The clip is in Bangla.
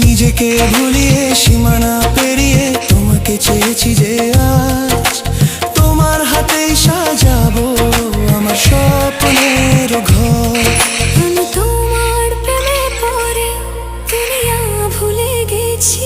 নিজেকে ভুলিয়ে সীমানা পেরিয়ে তোমাকে চেয়েছি যে আজ তোমার হাতেই সাজাবো আমার স্বপ্নের ঘর। আমি তোমার প্রেমে পড়ে দুনিয়া ভুলে গেছি।